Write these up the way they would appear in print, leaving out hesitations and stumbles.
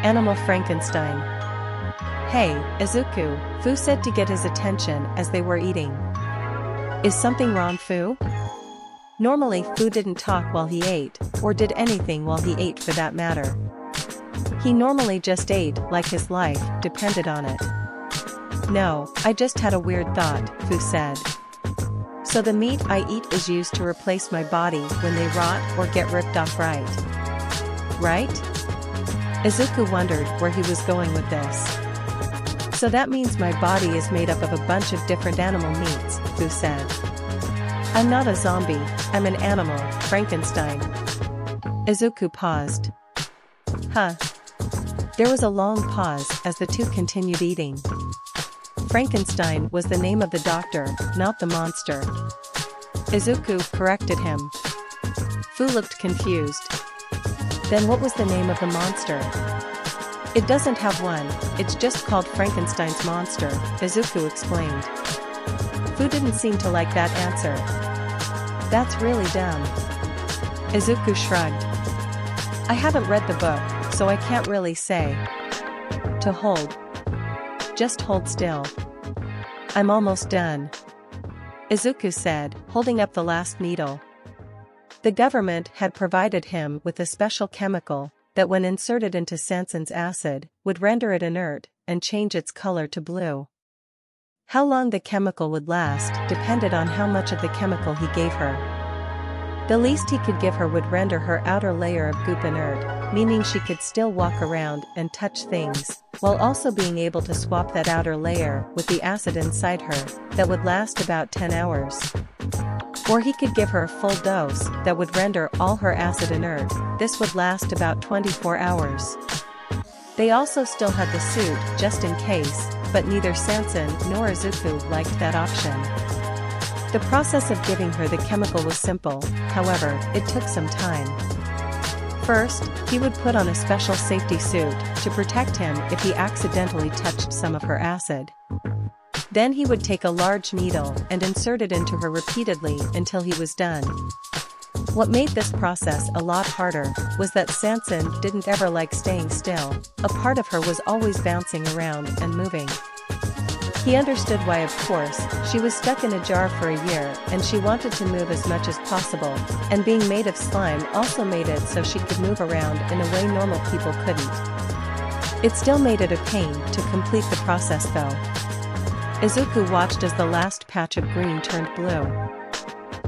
Animal Frankenstein. Hey, Izuku, Fu said to get his attention as they were eating. Is something wrong, Fu? Normally Fu didn't talk while he ate, or did anything while he ate for that matter. He normally just ate like his life depended on it. No, I just had a weird thought, Fu said. So the meat I eat is used to replace my body when they rot or get ripped off, right? Right? Izuku wondered where he was going with this. So that means my body is made up of a bunch of different animal meats, Fu said. I'm not a zombie, I'm an animal, Frankenstein. Izuku paused. Huh. There was a long pause as the two continued eating. Frankenstein was the name of the doctor, not the monster. Izuku corrected him. Fu looked confused. Then what was the name of the monster? It doesn't have one, it's just called Frankenstein's monster, Izuku explained. Fu didn't seem to like that answer. That's really dumb. Izuku shrugged. I haven't read the book, so I can't really say. To hold. Just hold still. I'm almost done. Izuku said, holding up the last needle. The government had provided him with a special chemical that when inserted into Sanson's acid, would render it inert and change its color to blue. How long the chemical would last depended on how much of the chemical he gave her. The least he could give her would render her outer layer of goop inert, meaning she could still walk around and touch things, while also being able to swap that outer layer with the acid inside her, that would last about 10 hours. Or he could give her a full dose that would render all her acid inert, this would last about 24 hours. They also still had the suit just in case, but neither Sanson nor Izuku liked that option. The process of giving her the chemical was simple, however, it took some time. First, he would put on a special safety suit to protect him if he accidentally touched some of her acid. Then he would take a large needle and insert it into her repeatedly until he was done. What made this process a lot harder was that Sanson didn't ever like staying still, a part of her was always bouncing around and moving. He understood why, of course, she was stuck in a jar for a year and she wanted to move as much as possible, and being made of slime also made it so she could move around in a way normal people couldn't. It still made it a pain to complete the process though. Izuku watched as the last patch of green turned blue.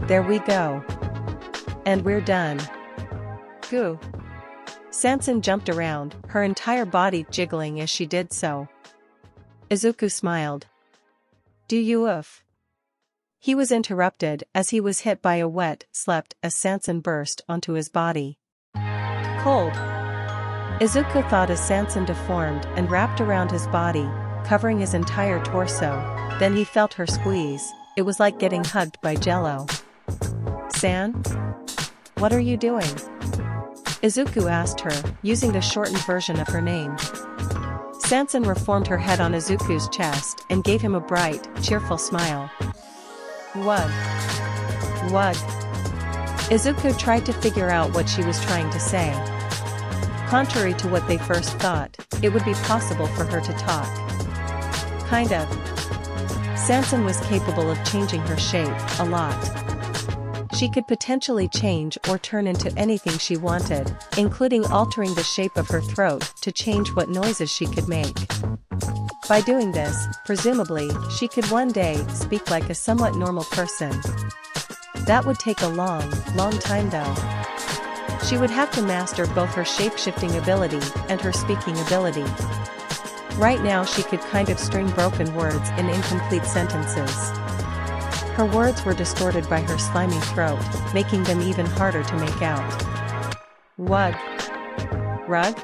There we go. And we're done. Goo. Sanson jumped around, her entire body jiggling as she did so. Izuku smiled. Do you oof? He was interrupted as he was hit by a wet slept as Sanson burst onto his body. Cold. Izuku thought as Sanson deformed and wrapped around his body, covering his entire torso, then he felt her squeeze, it was like getting hugged by Jello. San? What are you doing? Izuku asked her, using the shortened version of her name. Sanson reformed her head on Izuku's chest and gave him a bright, cheerful smile. Wug. Wug. Izuku tried to figure out what she was trying to say. Contrary to what they first thought, it would be possible for her to talk. Kind of. Sanson was capable of changing her shape a lot. She could potentially change or turn into anything she wanted, including altering the shape of her throat to change what noises she could make. By doing this, presumably, she could one day speak like a somewhat normal person. That would take a long, long time though. She would have to master both her shape-shifting ability and her speaking ability. Right now she could kind of string broken words in incomplete sentences. Her words were distorted by her slimy throat, making them even harder to make out. Wug. Rug?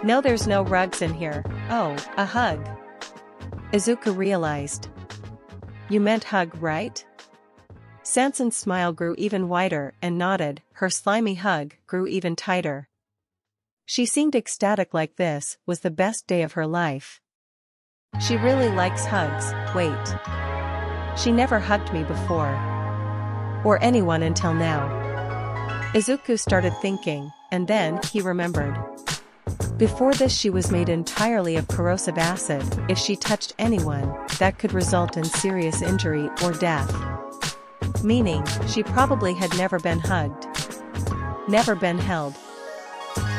No, there's no rugs in here. Oh, a hug. Izuku realized. You meant hug, right? Sanson's smile grew even wider and nodded, her slimy hug grew even tighter. She seemed ecstatic, like this was the best day of her life. She really likes hugs. Wait. She never hugged me before. Or anyone until now. Izuku started thinking, and then he remembered. Before this she was made entirely of corrosive acid. If she touched anyone, that could result in serious injury or death. Meaning, she probably had never been hugged, never been held,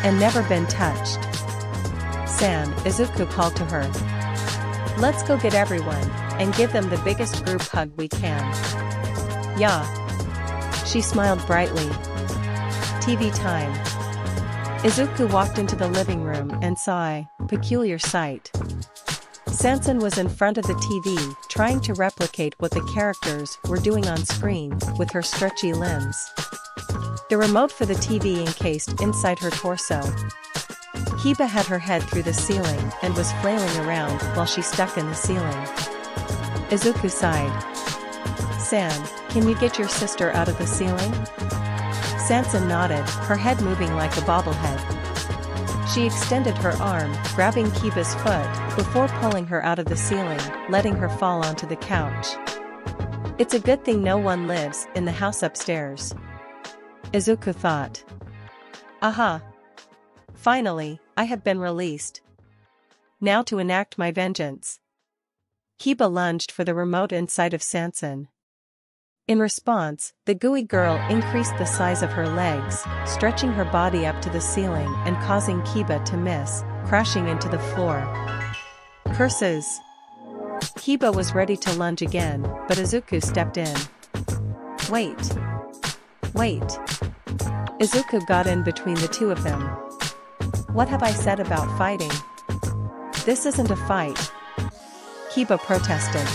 and never been touched. San, Izuku called to her. Let's go get everyone, and give them the biggest group hug we can. Yeah. She smiled brightly. TV time. Izuku walked into the living room and saw a peculiar sight. Sanson was in front of the TV, trying to replicate what the characters were doing on screen with her stretchy limbs. The remote for the TV encased inside her torso. Kiba had her head through the ceiling and was flailing around while she stuck in the ceiling. Izuku sighed. San, can you get your sister out of the ceiling? Sanson nodded, her head moving like a bobblehead. She extended her arm, grabbing Kiba's foot, before pulling her out of the ceiling, letting her fall onto the couch. It's a good thing no one lives in the house upstairs, Izuku thought. Aha! Finally, I have been released. Now to enact my vengeance. Kiba lunged for the remote inside of Sanson. In response, the gooey girl increased the size of her legs, stretching her body up to the ceiling and causing Kiba to miss, crashing into the floor. Curses! Kiba was ready to lunge again, but Izuku stepped in. Wait! Wait! Izuku got in between the two of them. What have I said about fighting? This isn't a fight. Kiba protested.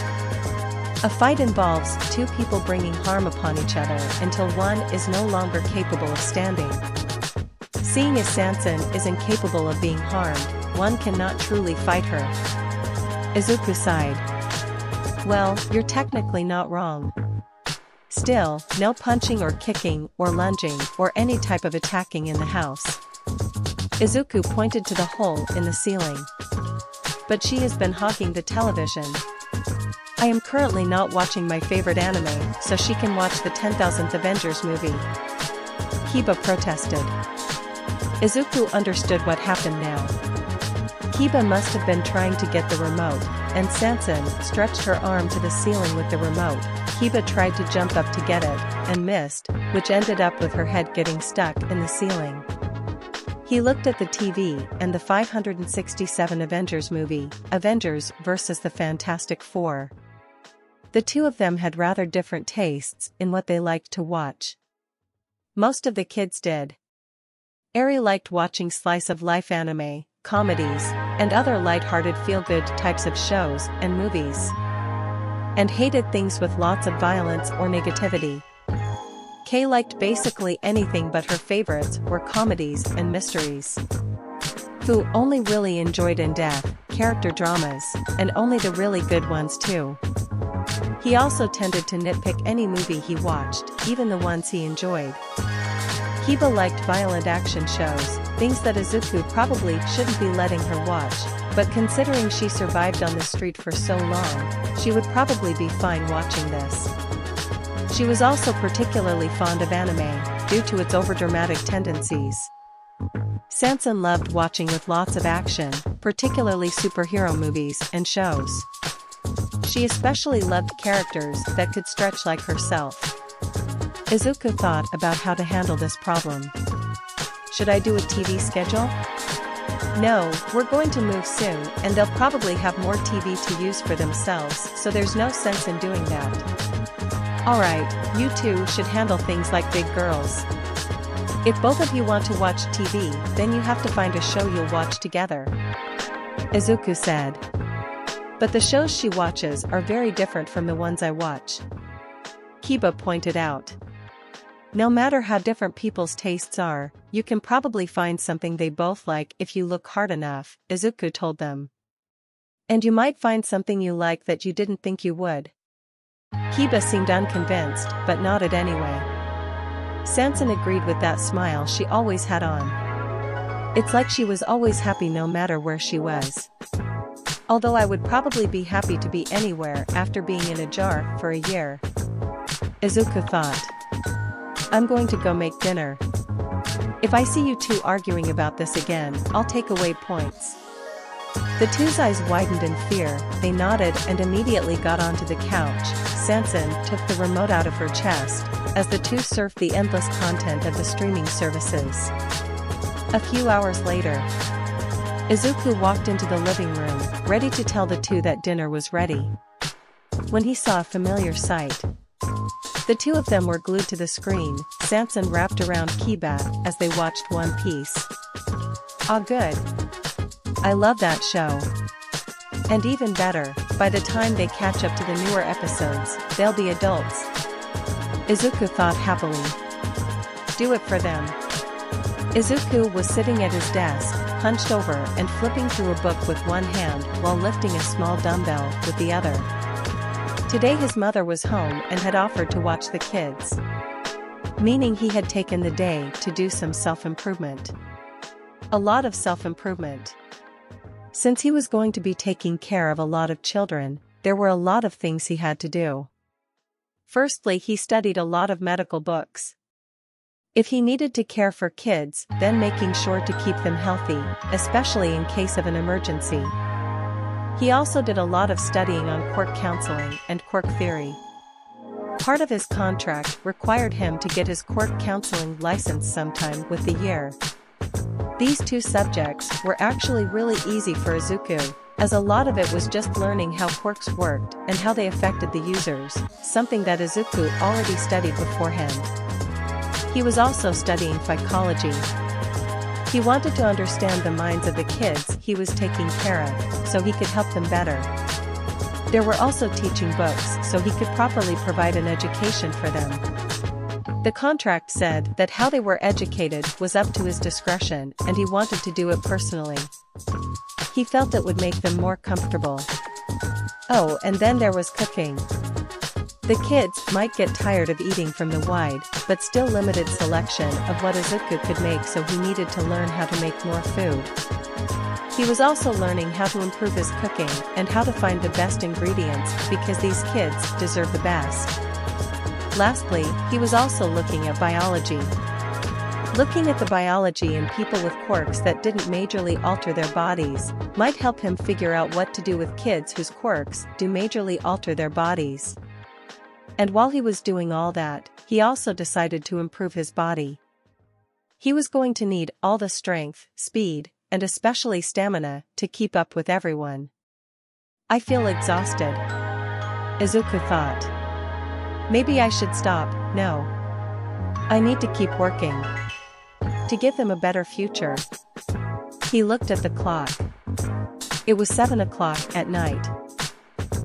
A fight involves two people bringing harm upon each other until one is no longer capable of standing. Seeing as Sanson is incapable of being harmed, one cannot truly fight her. Izuku sighed. Well, you're technically not wrong. Still, no punching or kicking or lunging or any type of attacking in the house. Izuku pointed to the hole in the ceiling. But she has been hogging the television. I am currently not watching my favorite anime, so she can watch the 10,000th Avengers movie. Kiba protested. Izuku understood what happened now. Kiba must have been trying to get the remote, and Sanson stretched her arm to the ceiling with the remote. Kiba tried to jump up to get it, and missed, which ended up with her head getting stuck in the ceiling. He looked at the TV and the 567 Avengers movie, Avengers vs. the Fantastic Four. The two of them had rather different tastes in what they liked to watch. Most of the kids did. Eri liked watching slice-of-life anime, comedies, and other light-hearted feel-good types of shows and movies. And hated things with lots of violence or negativity. Kay liked basically anything, but her favorites were comedies and mysteries. Fu only really enjoyed in-depth, character dramas, and only the really good ones too. He also tended to nitpick any movie he watched, even the ones he enjoyed. Kiba liked violent action shows, things that Izuku probably shouldn't be letting her watch, but considering she survived on the street for so long, she would probably be fine watching this. She was also particularly fond of anime, due to its overdramatic tendencies. Sanson loved watching with lots of action, particularly superhero movies and shows. She especially loved characters that could stretch like herself. Izuku thought about how to handle this problem. Should I do a TV schedule? No, we're going to move soon, and they'll probably have more TV to use for themselves, so there's no sense in doing that. Alright, you two should handle things like big girls. If both of you want to watch TV, then you have to find a show you'll watch together, Izuku said. But the shows she watches are very different from the ones I watch, Kiba pointed out. No matter how different people's tastes are, you can probably find something they both like if you look hard enough, Izuku told them. And you might find something you like that you didn't think you would. Kiba seemed unconvinced, but nodded anyway. Sanson agreed with that smile she always had on. It's like she was always happy no matter where she was. Although I would probably be happy to be anywhere after being in a jar for a year, Izuku thought. I'm going to go make dinner. If I see you two arguing about this again, I'll take away points. The two's eyes widened in fear, they nodded and immediately got onto the couch. Sansan took the remote out of her chest, as the two surfed the endless content of the streaming services. A few hours later, Izuku walked into the living room, ready to tell the two that dinner was ready. When he saw a familiar sight, the two of them were glued to the screen, Sansan wrapped around Kiba as they watched One Piece. Ah, good. I love that show. And even better, by the time they catch up to the newer episodes, they'll be adults. Izuku thought happily. Do it for them. Izuku was sitting at his desk, hunched over and flipping through a book with one hand while lifting a small dumbbell with the other. Today his mother was home and had offered to watch the kids. Meaning he had taken the day to do some self-improvement. A lot of self-improvement. Since he was going to be taking care of a lot of children, there were a lot of things he had to do. Firstly, he studied a lot of medical books. If he needed to care for kids, then making sure to keep them healthy, especially in case of an emergency. He also did a lot of studying on quirk counseling and quirk theory. Part of his contract required him to get his quirk counseling license sometime with the year. These two subjects were actually really easy for Izuku, as a lot of it was just learning how quirks worked and how they affected the users, something that Izuku already studied beforehand. He was also studying psychology. He wanted to understand the minds of the kids he was taking care of, so he could help them better. There were also teaching books so he could properly provide an education for them. The contract said that how they were educated was up to his discretion and he wanted to do it personally. He felt it would make them more comfortable. Oh, and then there was cooking. The kids might get tired of eating from the wide, but still limited selection of what Izuku could make, so he needed to learn how to make more food. He was also learning how to improve his cooking and how to find the best ingredients because these kids deserve the best. Lastly, he was also looking at biology. Looking at the biology in people with quirks that didn't majorly alter their bodies might help him figure out what to do with kids whose quirks do majorly alter their bodies. And while he was doing all that, he also decided to improve his body. He was going to need all the strength, speed, and especially stamina to keep up with everyone. I feel exhausted, Izuku thought. Maybe I should stop. No. I need to keep working. To give them a better future. He looked at the clock. It was 7 o'clock at night.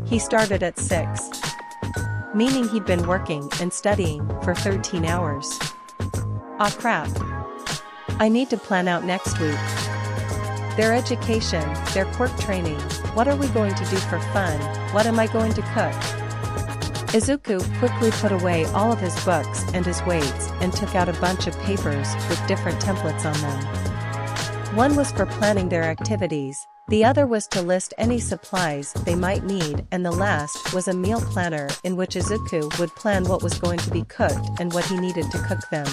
He started at 6. Meaning he'd been working and studying for 13 hours. Ah crap. I need to plan out next week. Their education, their quirk training, what are we going to do for fun, what am I going to cook? Izuku quickly put away all of his books and his weights and took out a bunch of papers with different templates on them. One was for planning their activities, the other was to list any supplies they might need, and the last was a meal planner in which Izuku would plan what was going to be cooked and what he needed to cook them.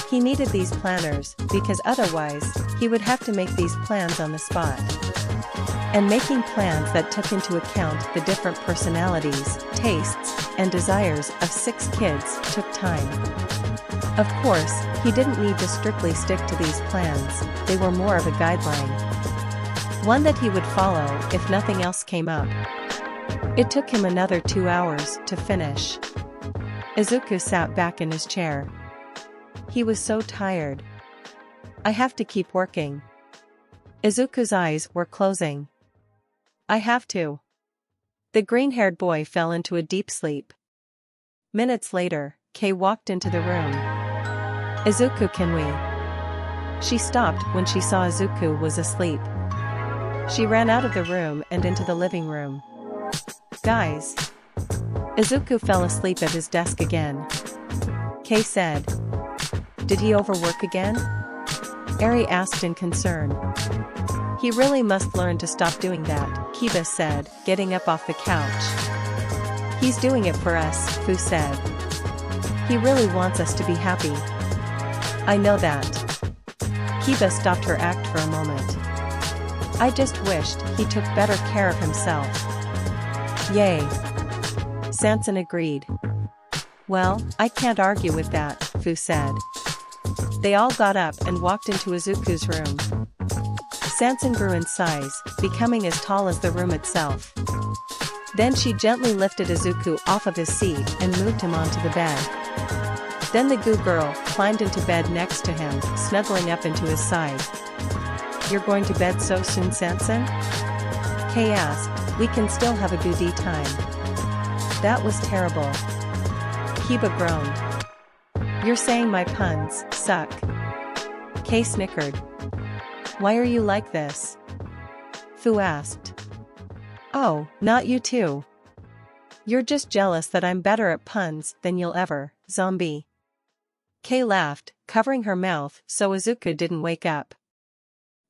He needed these planners because otherwise, he would have to make these plans on the spot. And making plans that took into account the different personalities, tastes, and desires of 6 kids took time. Of course, he didn't need to strictly stick to these plans, they were more of a guideline. One that he would follow if nothing else came up. It took him another 2 hours to finish. Izuku sat back in his chair. He was so tired. I have to keep working. Izuku's eyes were closing. I have to. The green-haired boy fell into a deep sleep. Minutes later, Kei walked into the room. Izuku, can we? She stopped when she saw Izuku was asleep. She ran out of the room and into the living room. Guys. Izuku fell asleep at his desk again. Kei said. Did he overwork again? Eri asked in concern. He really must learn to stop doing that, Kiba said, getting up off the couch. He's doing it for us, Fu said. He really wants us to be happy. I know that. Kiba stopped her act for a moment. I just wished he took better care of himself. Yay. Sansan agreed. Well, I can't argue with that, Fu said. They all got up and walked into Izuku's room. Sansan grew in size, becoming as tall as the room itself. Then she gently lifted Izuku off of his seat and moved him onto the bed. Then the Goo Girl climbed into bed next to him, snuggling up into his side. You're going to bed so soon, Sansan? Kay asked. We can still have a goody time. That was terrible. Kiba groaned. You're saying my puns suck. Kay snickered. Why are you like this? Fu asked. Oh, not you too. You're just jealous that I'm better at puns than you'll ever, zombie. Kay laughed, covering her mouth so Izuku didn't wake up.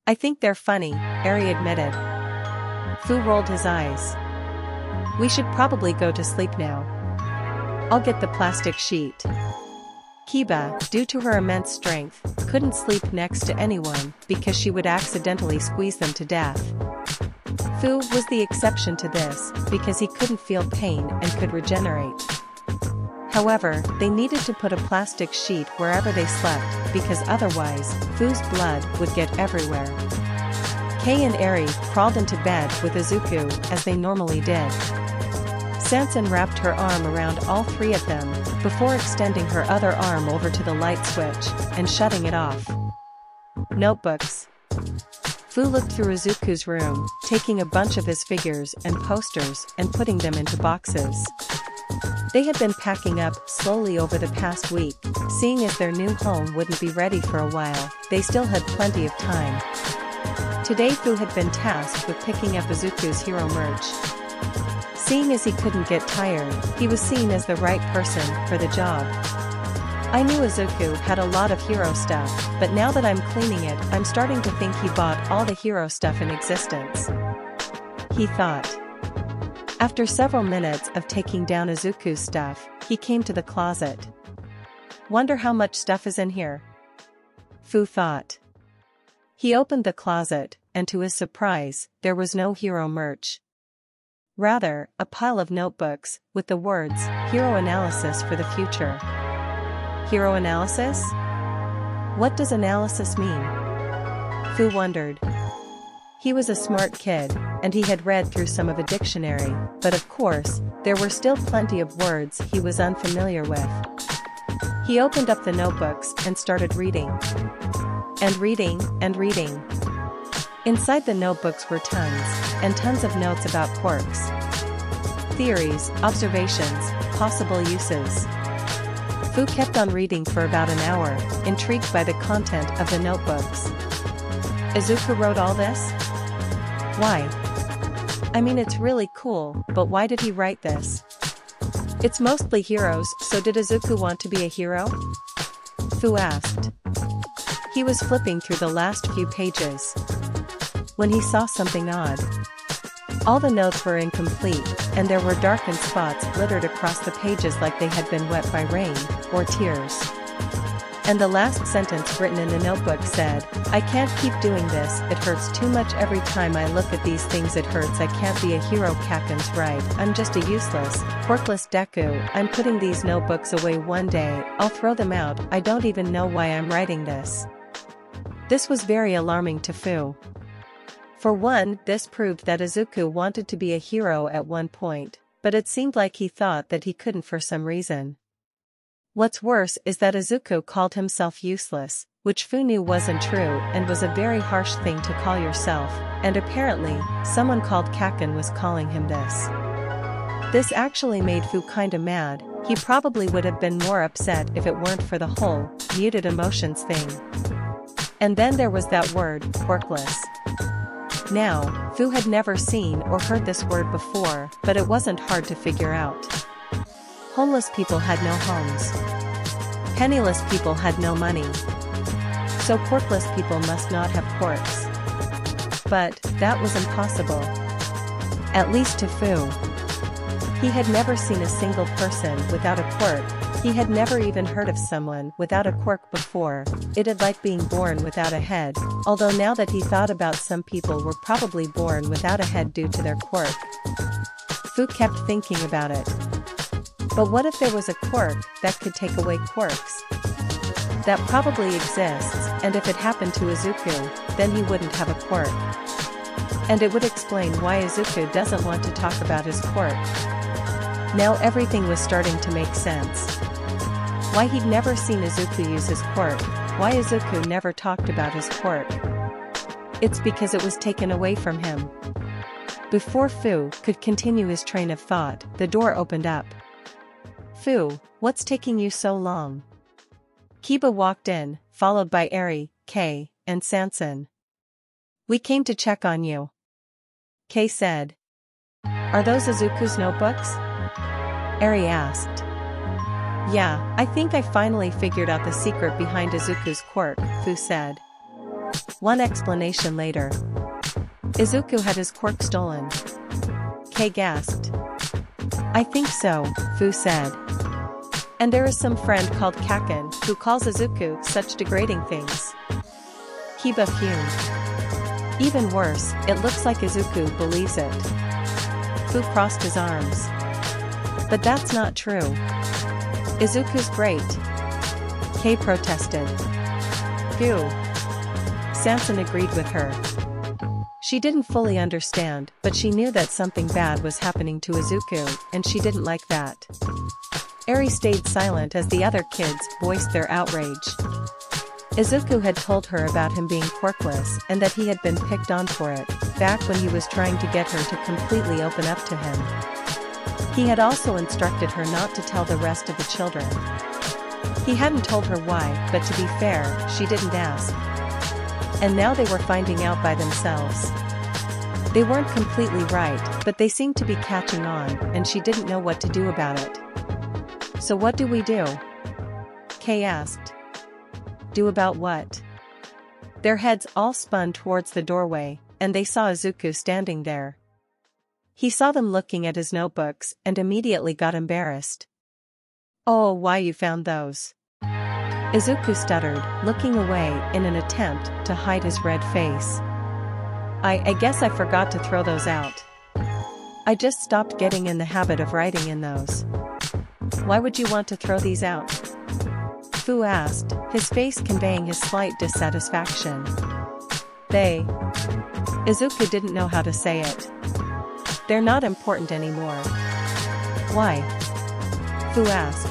I think they're funny, Eri admitted. Fu rolled his eyes. We should probably go to sleep now. I'll get the plastic sheet. Kiba, due to her immense strength, couldn't sleep next to anyone because she would accidentally squeeze them to death. Fu was the exception to this because he couldn't feel pain and could regenerate. However, they needed to put a plastic sheet wherever they slept because otherwise, Fu's blood would get everywhere. Kay and Eri crawled into bed with Izuku as they normally did. Sansan wrapped her arm around all three of them before extending her other arm over to the light switch and shutting it off. Notebooks. Fu looked through Izuku's room, taking a bunch of his figures and posters and putting them into boxes. They had been packing up slowly over the past week, seeing as their new home wouldn't be ready for a while, they still had plenty of time. Today Fu had been tasked with picking up Izuku's hero merch. Seeing as he couldn't get tired, he was seen as the right person for the job. I knew Izuku had a lot of hero stuff, but now that I'm cleaning it, I'm starting to think he bought all the hero stuff in existence. He thought. After several minutes of taking down Izuku's stuff, he came to the closet. Wonder how much stuff is in here? Fu thought. He opened the closet, and to his surprise, there was no hero merch. Rather, a pile of notebooks, with the words, Hero Analysis for the Future. Hero Analysis? What does analysis mean? Fu wondered. He was a smart kid, and he had read through some of a dictionary, but of course, there were still plenty of words he was unfamiliar with. He opened up the notebooks and started reading. And reading, and reading. Inside the notebooks were tons, and tons of notes about quirks. Theories, observations, possible uses. Fu kept on reading for about an hour, intrigued by the content of the notebooks. Izuku wrote all this? Why? I mean, it's really cool, but why did he write this? It's mostly heroes, so did Izuku want to be a hero? Fu asked. He was flipping through the last few pages when he saw something odd. All the notes were incomplete, and there were darkened spots littered across the pages like they had been wet by rain or tears. And the last sentence written in the notebook said, I can't keep doing this, it hurts too much every time I look at these things, it hurts, I can't be a hero, Kaken's right, I'm just a useless, quirkless Deku, I'm putting these notebooks away one day, I'll throw them out, I don't even know why I'm writing this. This was very alarming to Fu. For one, this proved that Izuku wanted to be a hero at one point, but it seemed like he thought that he couldn't for some reason. What's worse is that Izuku called himself useless, which Fu knew wasn't true and was a very harsh thing to call yourself, and apparently, someone called Kaken was calling him this. This actually made Fu kinda mad, he probably would have been more upset if it weren't for the whole, muted emotions thing. And then there was that word, quirkless. Now, Fu had never seen or heard this word before, but it wasn't hard to figure out. Homeless people had no homes. Penniless people had no money. So quirkless people must not have quirks. But, that was impossible. At least to Fu. He had never seen a single person without a quirk, He had never even heard of someone without a quirk before. It had like being born without a head, although now that he thought about, some people were probably born without a head due to their quirk. Fu kept thinking about it. But what if there was a quirk that could take away quirks? That probably exists, and if it happened to Izuku, then he wouldn't have a quirk. And it would explain why Izuku doesn't want to talk about his quirk. Now everything was starting to make sense. Why he'd never seen Izuku use his quirk, why Izuku never talked about his quirk. It's because it was taken away from him. Before Fu could continue his train of thought, the door opened up. Fu, what's taking you so long? Kiba walked in, followed by Eri, Kei, and Sanson. We came to check on you. Kei said. Are those Izuku's notebooks? Eri asked. Yeah, I think I finally figured out the secret behind Izuku's quirk, Fu said. One explanation later. Izuku had his quirk stolen. Kei gasped. I think so, Fu said. And there is some friend called Kaken who calls Izuku such degrading things. Kiba fumed. Even worse, it looks like Izuku believes it. Fu crossed his arms. But that's not true. Izuku's great. Kei protested. Phew. Sanson agreed with her. She didn't fully understand, but she knew that something bad was happening to Izuku, and she didn't like that. Eri stayed silent as the other kids voiced their outrage. Izuku had told her about him being quirkless and that he had been picked on for it, back when he was trying to get her to completely open up to him. He had also instructed her not to tell the rest of the children. He hadn't told her why, but to be fair, she didn't ask. And now they were finding out by themselves. They weren't completely right, but they seemed to be catching on, and she didn't know what to do about it. So what do we do? Kei asked. Do about what? Their heads all spun towards the doorway, and they saw Izuku standing there. He saw them looking at his notebooks and immediately got embarrassed. Oh, why you found those? Izuku stuttered, looking away in an attempt to hide his red face. I guess I forgot to throw those out. I just stopped getting in the habit of writing in those. Why would you want to throw these out? Fu asked, his face conveying his slight dissatisfaction. Izuku didn't know how to say it. They're not important anymore. Why? Fu asked.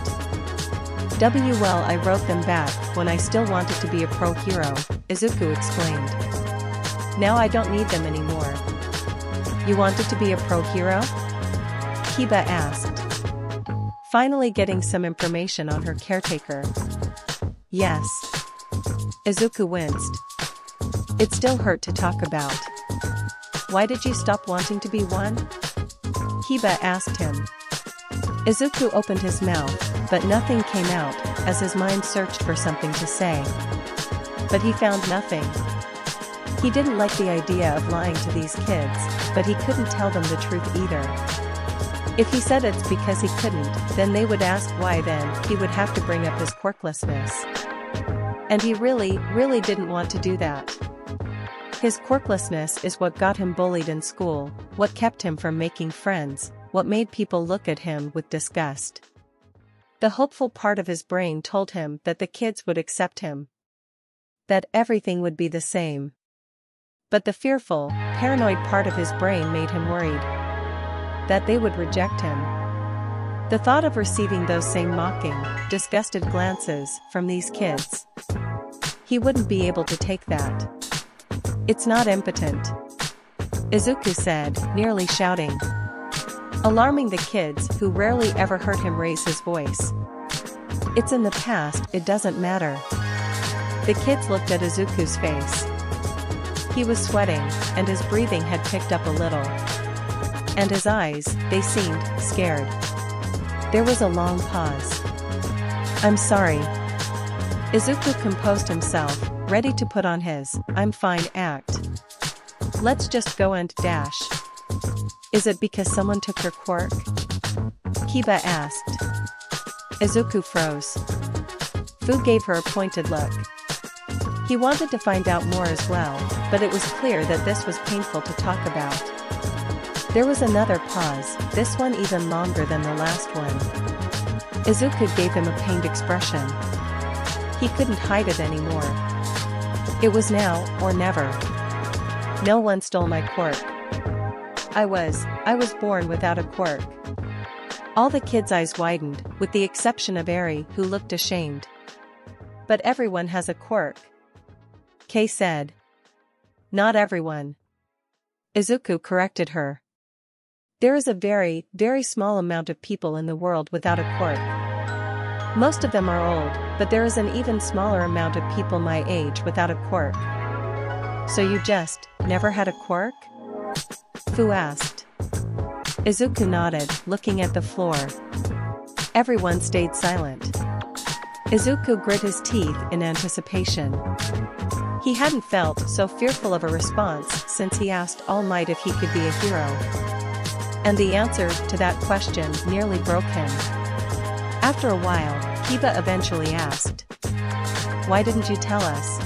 Well, I wrote them back when I still wanted to be a pro hero, Izuku explained. Now I don't need them anymore. You wanted to be a pro hero? Kiba asked. Finally getting some information on her caretaker. Yes. Izuku winced. It still hurt to talk about. Why did you stop wanting to be one? Kiba asked him. Izuku opened his mouth, but nothing came out, as his mind searched for something to say. But he found nothing. He didn't like the idea of lying to these kids, but he couldn't tell them the truth either. If he said it's because he couldn't, then they would ask why, then he would have to bring up his quirklessness. And he really didn't want to do that. His quirklessness is what got him bullied in school, what kept him from making friends, what made people look at him with disgust. The hopeful part of his brain told him that the kids would accept him. That everything would be the same. But the fearful, paranoid part of his brain made him worried. That they would reject him. The thought of receiving those same mocking, disgusted glances from these kids. He wouldn't be able to take that. It's not impotent. Izuku said, nearly shouting. Alarming the kids who rarely ever heard him raise his voice. It's in the past, it doesn't matter. The kids looked at Izuku's face. He was sweating, and his breathing had picked up a little. And his eyes, they seemed scared. There was a long pause. I'm sorry. Izuku composed himself, ready to put on his I'm fine act. Let's just go and dash. Is it because someone took your quirk? Kiba asked. Izuku froze. Fu gave her a pointed look. He wanted to find out more as well, but it was clear that this was painful to talk about. There was another pause, this one even longer than the last one. Izuku gave him a pained expression. He couldn't hide it anymore. It was now or never. No one stole my quirk. I was born without a quirk. All the kids' eyes widened, with the exception of Eri, who looked ashamed. But everyone has a quirk, Kei said. Not everyone. Izuku corrected her. There is a very, very small amount of people in the world without a quirk. Most of them are old, but there is an even smaller amount of people my age without a quirk. So you just never had a quirk? Fu asked. Izuku nodded, looking at the floor. Everyone stayed silent. Izuku grit his teeth in anticipation. He hadn't felt so fearful of a response since he asked All Might if he could be a hero. And the answer to that question nearly broke him. After a while, Kiba eventually asked. Why didn't you tell us?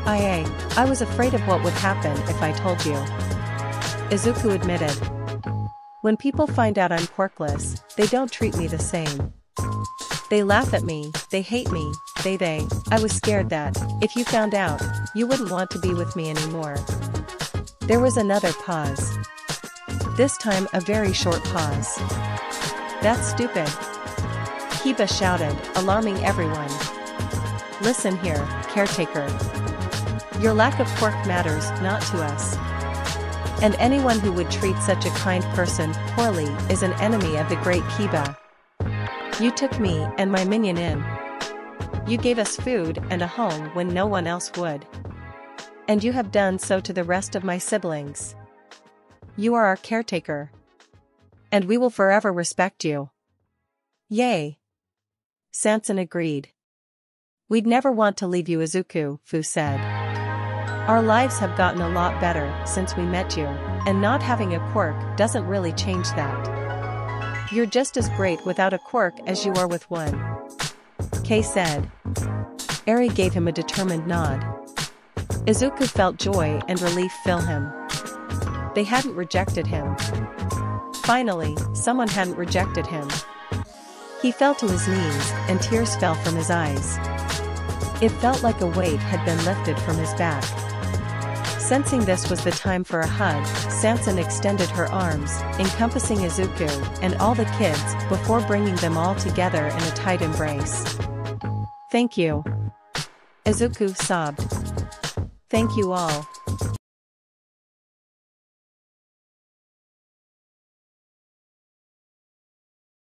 I was afraid of what would happen if I told you. Izuku admitted. When people find out I'm quirkless, they don't treat me the same. They laugh at me, they hate me, I was scared that, if you found out, you wouldn't want to be with me anymore. There was another pause. This time a very short pause. That's stupid. Kiba shouted, alarming everyone. Listen here, caretaker. Your lack of quirk matters not to us. And anyone who would treat such a kind person poorly is an enemy of the great Kiba. You took me and my minion in. You gave us food and a home when no one else would. And you have done so to the rest of my siblings. You are our caretaker. And we will forever respect you. Yay. Sanson agreed. We'd never want to leave you, Izuku, Fu said. Our lives have gotten a lot better since we met you, and not having a quirk doesn't really change that. You're just as great without a quirk as you are with one. Kei said. Eri gave him a determined nod. Izuku felt joy and relief fill him. They hadn't rejected him. Finally, someone hadn't rejected him. He fell to his knees, and tears fell from his eyes. It felt like a weight had been lifted from his back. Sensing this was the time for a hug, Sanson extended her arms, encompassing Izuku and all the kids before bringing them all together in a tight embrace. Thank you. Izuku sobbed. Thank you all.